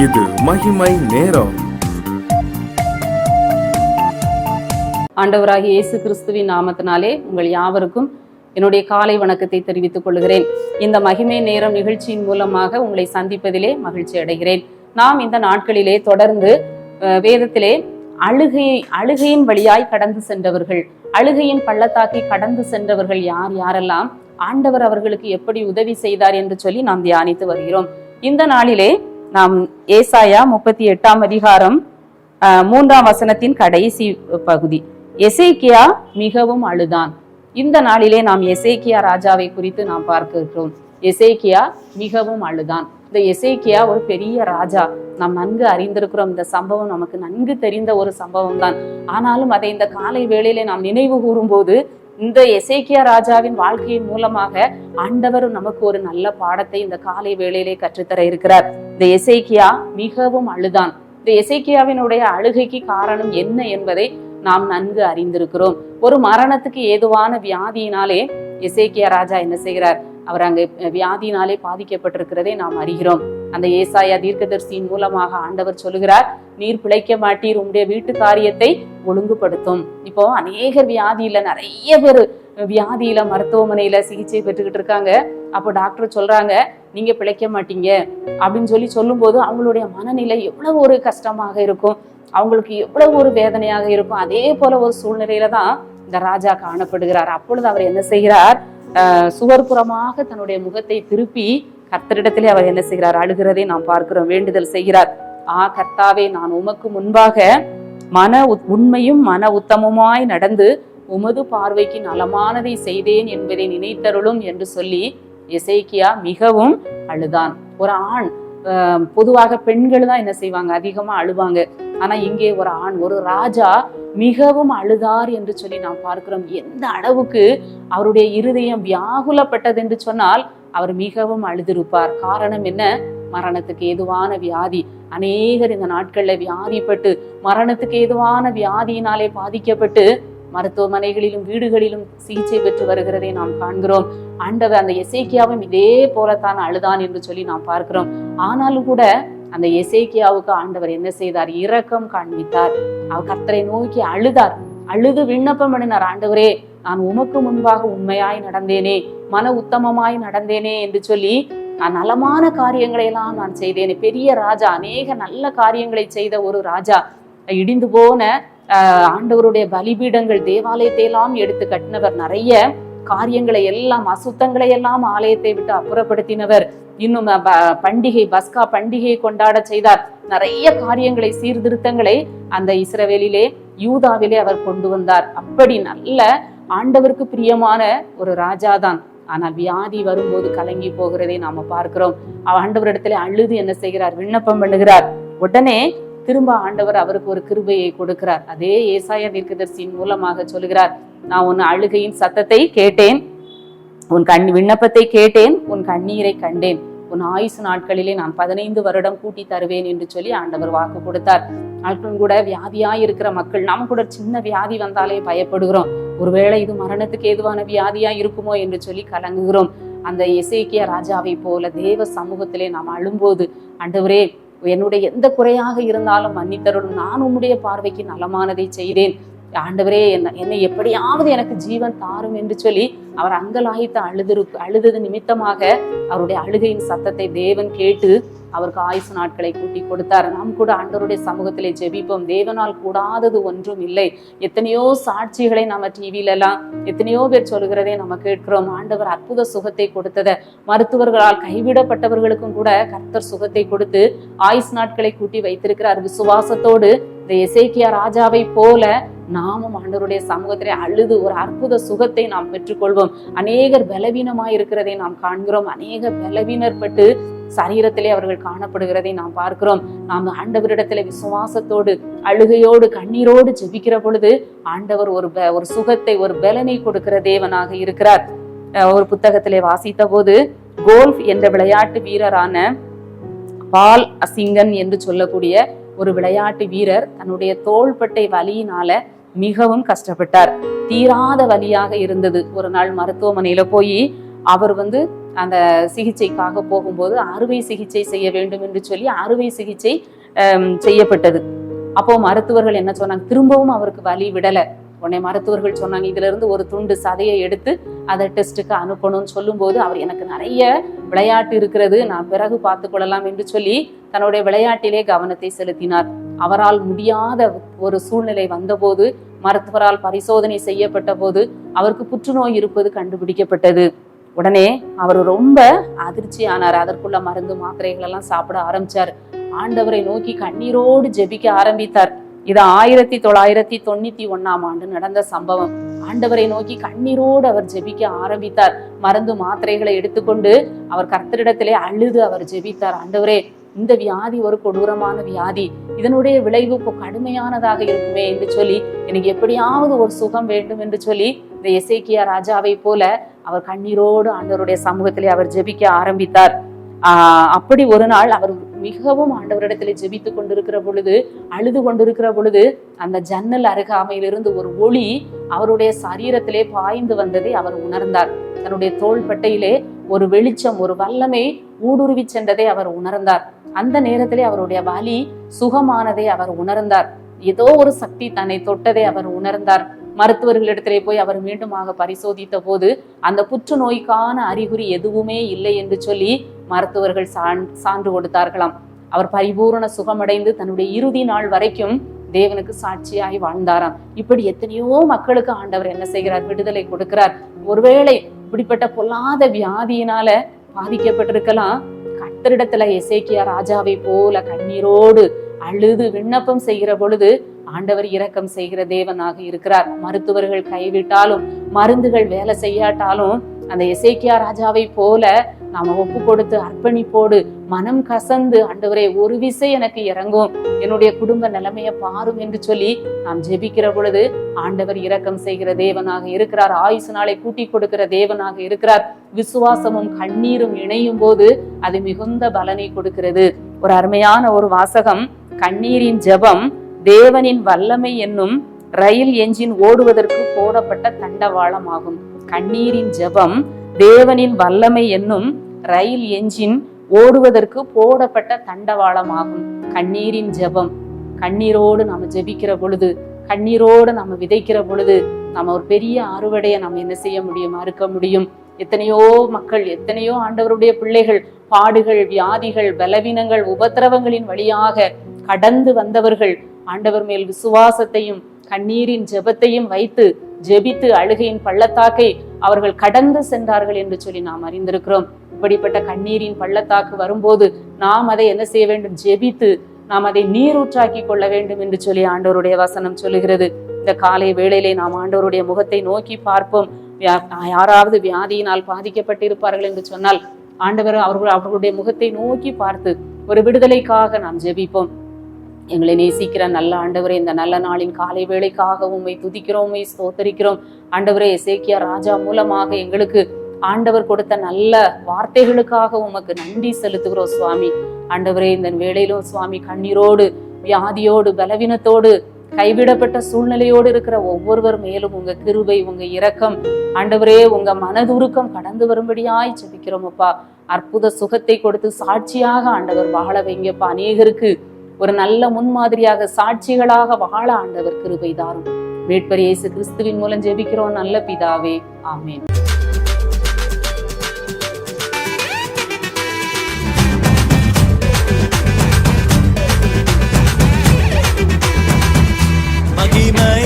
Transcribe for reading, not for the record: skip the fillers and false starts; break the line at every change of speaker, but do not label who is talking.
இது மகிமை நேரம்.
ஆண்டவராகிய இயேசு கிறிஸ்துவின் நாமத்தினாலே உங்கள் யாவருக்கும் என்னுடைய காலை வணக்கத்தை தெரிவித்துக் கொள்கிறேன். இந்த மகிமை நேரம் நிகழ்ச்சியின் மூலமாக உங்களை சந்திப்பதிலே மகிழ்ச்சி அடைகிறேன். நாம் இந்த நாட்களிலே தொடர்ந்து வேதத்திலே அழுகையின் வழியாய் கடந்து சென்றவர்கள், அழுகையின் பள்ளத்தாக்கை கடந்து சென்றவர்கள் யார் யாரெல்லாம், ஆண்டவர் அவர்களுக்கு எப்படி உதவி செய்தார் என்று சொல்லி நாம் தியானித்து வருகிறோம். இந்த நாளிலே நாம் ஏசாயா 38 அதிகாரம் 3ஆம் வசனத்தின் கடைசி பகுதி, எசேக்கியா மிகவும் அழுதான். இந்த நாளிலே நாம் எசேக்கியா ராஜாவை குறித்து நாம் பார்க்க இருக்கிறோம். எசேக்கியா மிகவும் அழுதான். இந்த எசேக்கியா ஒரு பெரிய ராஜா, நாம் நன்கு அறிந்திருக்கிறோம். இந்த சம்பவம் நமக்கு நன்கு தெரிந்த ஒரு சம்பவம் தான். ஆனாலும் அதை இந்த காலை வேளையிலே நாம் நினைவு கூறும் போது இந்த எசேக்கியா ராஜாவின் வாழ்க்கையின் மூலமாக ஆண்டவர் நமக்கு ஒரு நல்ல பாடத்தை இந்த காலை வேளையிலே கற்றுத்தர இருக்கிறார். இந்த எசேக்கியா மிகவும் அழுதான். இந்த எசேக்கியாவினுடைய அழுகைக்கு காரணம் என்ன என்பதை நாம் நன்கு அறிந்திருக்கிறோம். ஒரு மரணத்துக்கு ஏதுவான வியாதியினாலே எசேக்கியா ராஜா என்ன செய்கிறார்? அவர் அங்கே வியாதியினாலே பாதிக்கப்பட்டிருக்கிறதை நாம் அறிகிறோம். அந்த ஏசாயா தீர்க்கதரிசியின் மூலமாக ஆண்டவர் சொல்லுகிறார், நீர் பிழைக்க மாட்டீர், உங்களுடைய வீட்டு காரியத்தை ஒழுங்குபடுத்தும். இப்போ அநேகர் வியாதியில, நிறைய பேர் வியாதியில மருத்துவமனையில சிகிச்சை பெற்றுக்கிட்டு இருக்காங்க. அப்போ டாக்டர் சொல்றாங்க, நீங்க பிழைக்க மாட்டீங்க அப்படின்னு சொல்லும் போது அவங்களுடைய மனநிலை எவ்வளவு ஒரு கஷ்டமாக இருக்கும், அவங்களுக்கு எவ்வளவு ஒரு வேதனையாக இருக்கும். அதே போல ஒரு சூழ்நிலையில தான் இந்த ராஜா காணப்படுகிறார். அப்பொழுது அவர் என்ன செய்கிறார்? சுவர்புறமாக தன்னுடைய முகத்தை திருப்பி கர்த்தரிடத்திலே அவர் என்ன செய்கிறார்? அழுகிறதை நாம் பார்க்கிறோம். வேண்டுதல் செய்கிறார். கர்த்தாவே, நான் உமக்கு முன்பாக உண்மையும் மன உத்தமமாய் நடந்து உமது பார்வைக்கு நலமானதை செய்தேன் என்பதை நினைத்தருளும் என்று சொல்லி எசேக்கியா மிகவும் அழுதான். ஒரு ஆண், பொதுவாக பெண்கள் தான் என்ன செய்வாங்க? அதிகமா அழுவாங்க. ஆனா இங்கே ஒரு ஆண், ஒரு ராஜா மிகவும் அழுதார் என்று சொல்லி நாம் பார்க்கிறோம். எந்த அளவுக்கு அவருடைய இருதயம் வியாகுலப்பட்டது என்று சொன்னால் அவர் மிகவும் அழுதிருப்பார். காரணம் என்ன? மரணத்துக்கு ஏதுவான வியாதி. அநேகர் இந்த நாட்கள்ல வியாதிப்பட்டு, மரணத்துக்கு ஏதுவான வியாதியினாலே பாதிக்கப்பட்டு மருத்துவமனைகளிலும் வீடுகளிலும் சிகிச்சை பெற்று வருகிறதை நாம் காண்கிறோம். ஆண்டவர் அந்த எசேக்கியாவும் இதே போலத்தான் அழுதான் என்று சொல்லி நாம் பார்க்கிறோம். ஆனாலும் கூட அந்த எசேக்கியாவுக்கு ஆண்டவர் என்ன செய்தார்? இரக்கம் காண்பித்தார். அவர் கர்த்தரை நோக்கி அழுதார். அழுது விண்ணப்பம் பண்ணினார், ஆண்டவரே, நான் உமக்கு முன்பாக உண்மையாய் நடந்தேனே, மன உத்தமமாய் நடந்தேனே என்று சொல்லி, நான் நலமான காரியங்களை எல்லாம் நான் செய்தேனே. பெரிய ராஜா, அநேக நல்ல காரியங்களை செய்த ஒரு ராஜா, இடிந்து போன ஆண்டவருடைய பலிபீடங்கள், தேவாலயத்தை எல்லாம் எடுத்து கட்டினவர், நிறைய காரியங்களை எல்லாம், அசுத்தங்களை எல்லாம் ஆலயத்தை விட்டு அப்புறப்படுத்தினவர், இன்னும் பஸ்கா பண்டிகையை கொண்டாட செய்தார். நிறைய காரியங்களை, சீர்திருத்தங்களை அந்த இஸ்ரவேலிலே, யூதாவிலே அவர் கொண்டு வந்தார். அப்படி நல்ல ஆண்டவருக்கு பிரியமான ஒரு ராஜாதான். ஆனால் வியாதி வரும்போது கலங்கி போகிறதை நாம பார்க்கிறோம். ஆண்டவரிடத்துல அழுது என்ன செய்கிறார்? விண்ணப்பம் பண்ணுகிறார். உடனே திரும்ப ஆண்டவர் அவருக்கு ஒரு கிருபையை கொடுக்கிறார். அதே ஏசாயா தீர்க்கதரிசியின் மூலமாக சொல்லுகிறார், நான் உன் அழுகையின் சத்தத்தை கேட்டேன், உன் விண்ணப்பத்தை கேட்டேன், உன் கண்ணீரை கண்டேன், உன் ஆயுசு நாட்களிலே நான் 15 வருடம் கூட்டி தருவேன் என்று சொல்லி ஆண்டவர் வாக்கு கொடுத்தார். நாட்களும் கூட வியாதியாய் இருக்கிற மக்கள், நாம் கூட சின்ன வியாதி வந்தாலே பயப்படுகிறோம். ஒருவேளை இது மரணத்துக்கு ஏதுவான வியாதியா இருக்குமோ என்று சொல்லி கலங்குகிறோம். அந்த எசேக்கியா ராஜாவை போல தேவ சமூகத்திலே நாம் அழும்போது, ஆண்டவரே, என்னுடைய எந்த குறையாக இருந்தாலும் மன்னித்தருளும், நான் உம்முடைய பார்வைக்கு நலமானதை செய்தேன், ஆண்டவரே, என்னை எப்படியாவது எனக்கு ஜீவன் தாரும் என்று சொல்லி அவர் அங்கலாய்த்து அழுதது நிமித்தமாக அவருடைய அழுகையின் சத்தத்தை தேவன் கேட்டு அவருக்கு ஆயுசு நாட்களை கூட்டி கொடுத்தார். நாம் கூட ஆண்டவருடைய சமூகத்திலே ஜெபிப்போம். தேவனால் கூடாதது ஒன்றும் இல்லை. எத்தனையோ சாட்சிகளை நம்ம டிவில எல்லாம் எத்தனையோ பேர் சொல்லுகிறதே நம்ம கேட்கிறோம். ஆண்டவர் அற்புத சுகத்தை கொடுத்தத, மருத்துவர்களால் கைவிடப்பட்டவர்களுக்கும் கூட கர்த்தர் சுகத்தை கொடுத்து ஆயுசு நாட்களை கூட்டி வைத்திருக்கிறார். விசுவாசத்தோடு இந்த எசேக்கியா ராஜாவை போல நாமும் ஆண்டவருடைய சமூகத்திலே அழுது ஒரு அற்புத சுகத்தை நாம் பெற்றுக்கொள்வோம். அநேகர் பலவீனமாய் இருக்கிறதை நாம் காண்கிறோம். அநேக பலவீனப்பட்டு சரீரத்திலே அவர்கள் காணப்படுகிறதை நாம் பார்க்கிறோம். நாம் ஆண்டவரிடத்திலே விசுவாசத்தோடு, அழுகையோடு, கண்ணீரோடு ஜெபிக்கிற பொழுது ஆண்டவர் ஒரு சுகத்தை, ஒரு பலனை கொடுக்கிற தேவனாக இருக்கிறார். ஒரு புத்தகத்திலே வாசித்த போது, கோல்ஃப் என்ற விளையாட்டு வீரரான பால் அசிங்கன் என்று சொல்லக்கூடிய ஒரு விளையாட்டு வீரர் தன்னுடைய தோள்பட்டை வலியினால மிகவும் கஷ்டப்பட்டார். தீராத வலியாக இருந்தது. ஒரு நாள் மருத்துவமனையில போய் அவர் அந்த சிகிச்சைக்காக போகும்போது அறுவை சிகிச்சை செய்ய வேண்டும் என்று சொல்லி அறுவை சிகிச்சை செய்யப்பட்டது. அப்போ மருத்துவர்கள் என்ன சொன்னாங்க, திரும்பவும் அவருக்கு வலி விடலை. உடனே மருத்துவர்கள் சொன்னாங்க, இதுல இருந்து ஒரு துண்டு சதையை எடுத்து அதை டெஸ்ட்டுக்கு அனுப்பணும்னு சொல்லும்போது அவர் எனக்கு நிறைய விளையாட்டு இருக்கிறது, நான் பிறகு பார்த்து கொள்ளலாம் என்று சொல்லி தன்னுடைய விளையாட்டிலே கவனத்தை செலுத்தினார். அவரால் முடியாத ஒரு சூழ்நிலை வந்தபோது மருத்துவரால் பரிசோதனை செய்யப்பட்ட போது அவருக்கு புற்றுநோய் இருப்பது கண்டுபிடிக்கப்பட்டது. உடனே அவர் ரொம்ப அதிர்ச்சி ஆனார். அதற்குள்ள மருந்து மாத்திரைகள் எல்லாம் சாப்பிட ஆரம்பிச்சார். ஆண்டவரை நோக்கி கண்ணீரோடு ஜெபிக்க ஆரம்பித்தார். இது 1991 நடந்த சம்பவம். ஆண்டவரை நோக்கி கண்ணீரோடு அவர் ஜெபிக்க ஆரம்பித்தார். மருந்து மாத்திரைகளை எடுத்துக்கொண்டு அவர் கர்த்தரிடத்திலே அழுது அவர் ஜெபித்தார். ஆண்டவரே, இந்த வியாதி ஒரு கொடூரமான வியாதி, இதனுடைய விளைவு இப்போ கடுமையானதாக இருக்குமே என்று சொல்லி எனக்கு எப்படியாவது ஒரு சுகம் வேண்டும் என்று சொல்லி இந்த எசேக்கியா ராஜாவை போல அவர் கண்ணீரோடு ஆண்டவருடைய சமூகத்திலே அவர் ஜெபிக்க ஆரம்பித்தார். அப்படி ஒரு நாள் அவர் மிகவும் ஆண்டவரிடத்திலே ஜெபித்து கொண்டிருக்கிற பொழுது, அழுது கொண்டிருக்கிற பொழுது அந்த ஜன்னல் அருகாமையிலிருந்து ஒரு ஒளி அவருடைய சரீரத்திலே பாய்ந்து வந்ததை அவர் உணர்ந்தார். தன்னுடைய தோள்பட்டையிலே ஒரு வெளிச்சம், ஒரு வல்லமை ஊடுருவி சென்றதை அவர் உணர்ந்தார். அந்த நேரத்திலே அவருடைய வலி சுகமானதை அவர் உணர்ந்தார். ஏதோ ஒரு சக்தி தன்னை தொட்டதை அவர் உணர்ந்தார். மருத்துவர்களிடத்திலே போய் அவர் மீண்டுமாக பரிசோதித்த போது அந்த புற்றுநோய்க்கான அறிகுறி எதுவுமே இல்லை என்று சொல்லி மருத்துவர்கள் சான்று கொடுத்தார்களாம். அவர் பரிபூரண சுகமடைந்து தன்னுடைய இறுதி நாள் வரைக்கும் தேவனுக்கு சாட்சியாய் வாழ்ந்தாராம். இப்படி எத்தனையோ மக்களுக்கு ஆண்டவர் என்ன செய்கிறார், விடுதலை கொடுக்கிறார். ஒருவேளை இப்படிப்பட்ட பொல்லாத வியாதியினால பாதிக்கப்பட்டிருக்கலாம். கர்த்தரிடத்துல எசேக்கியா ராஜாவை போல கண்ணீரோடு அழுது விண்ணப்பம் செய்கிற பொழுது ஆண்டவர் இரக்கம் செய்கிற தேவனாக இருக்கிறார். மருத்துவர்கள் கைவிட்டாலும், மருந்துகள் வேலை செய்யாட்டாலும் அந்த எசேக்கியா ராஜாவை போல நாம ஒப்பு கொடுத்து அர்ப்பணிப்போடு மனம் கசந்து, ஆண்டவரே ஒரு விசை எனக்கு இறங்கும், என்னுடைய குடும்ப நிலைமையை பாரும் என்று சொல்லி நாம் ஜெபிக்கிற பொழுது ஆண்டவர் இரக்கம் செய்கிற தேவனாக இருக்கிறார். ஆயுசு நாளை கூட்டி கொடுக்கிற தேவனாக இருக்கிறார். விசுவாசமும் கண்ணீரும் இணையும் போது அது மிகுந்த பலனை கொடுக்கிறது. ஒரு அருமையான ஒரு வாசகம், கண்ணீரின் ஜெபம் தேவனின் வல்லமை என்னும் ரயில் என்ஜின் ஓடுவதற்கு போடப்பட்ட தண்டவாளமாகும். கண்ணீரின் ஜெபம் தேவனின் வல்லமை என்னும் ரயில் என்ஜின் ஓடுவதற்கு போடப்பட்ட தண்டவாளமாகும். கண்ணீரின் ஜெபம், கண்ணீரோடு நாம ஜெபிக்கிற பொழுது, கண்ணீரோடு நாம விதைக்கிற பொழுது நம்ம ஒரு பெரிய அறுவடையை நம்ம என்ன செய்ய முடியும், அறுக்க முடியும். எத்தனையோ மக்கள், எத்தனையோ ஆண்டவருடைய பிள்ளைகள் பாடுகள், வியாதிகள், பலவீனங்கள், உபத்திரவங்களின் வழியாக கடந்து வந்தவர்கள் ஆண்டவர் மேல் விசுவாசத்தையும் கண்ணீரின் ஜெபத்தையும் வைத்து ஜெபித்து அழுகையின் பள்ளத்தாக்கை அவர்கள் கடந்து சென்றார்கள் என்று சொல்லி நாம் அறிந்திருக்கிறோம். இப்படிப்பட்ட கண்ணீரின் பள்ளத்தாக்கு வரும்போது நாம் அதை என்ன செய்ய வேண்டும், ஜெபித்து நாம் அதை நீரூற்றாக்கி கொள்ள வேண்டும் என்று சொல்லி ஆண்டவருடைய வசனம் சொல்லுகிறது. இந்த காலை வேளையிலே நாம் ஆண்டவருடைய முகத்தை நோக்கி பார்ப்போம். யாராவது வியாதியினால் பாதிக்கப்பட்டிருப்பார்கள் என்று சொன்னால் ஆண்டவர் அவர்களுடைய முகத்தை நோக்கி பார்த்து ஒரு விடுதலைக்காக நாம் ஜெபிப்போம். எங்களை நேசிக்கிற நல்ல ஆண்டவரே, இந்த நல்ல நாளின் காலை வேளைக்காக உம்மை துதிக்கிறோம், உம்மை ஸ்தோத்தரிக்கிறோம். ஆண்டவரே, எசேக்கியா ராஜா மூலமாக எங்களுக்கு ஆண்டவர் கொடுத்த நல்ல வார்த்தைகளுக்காக உமக்கு நன்றி செலுத்துகிறோம் சுவாமி. ஆண்டவரே, இந்த வேளையிலும் சுவாமி கண்ணீரோடு, வியாதியோடு, பலவீனத்தோடு, கைவிடப்பட்ட சூழ்நிலையோடு இருக்கிற ஒவ்வொருவர் மேலும் உங்க கிருபை, உங்க இரக்கம், ஆண்டவரே உங்க மனதுருக்கம் கடந்து வரும்படியாய் ஜெபிக்கிறோம் அப்பா. அற்புத சுகத்தை கொடுத்து சாட்சியாக ஆண்டவர் வாழ வைங்கப்பா. அநேகருக்கு ஒரு நல்ல முன்மாதிரியாக சாட்சிகளாக வாழ ஆண்டவர் கிருபை தாரும். மீட்பர் இயேசு கிறிஸ்துவின் மூலம் ஜெபிக்கிறோம் நல்ல பிதாவே, ஆமென்.
மகிமை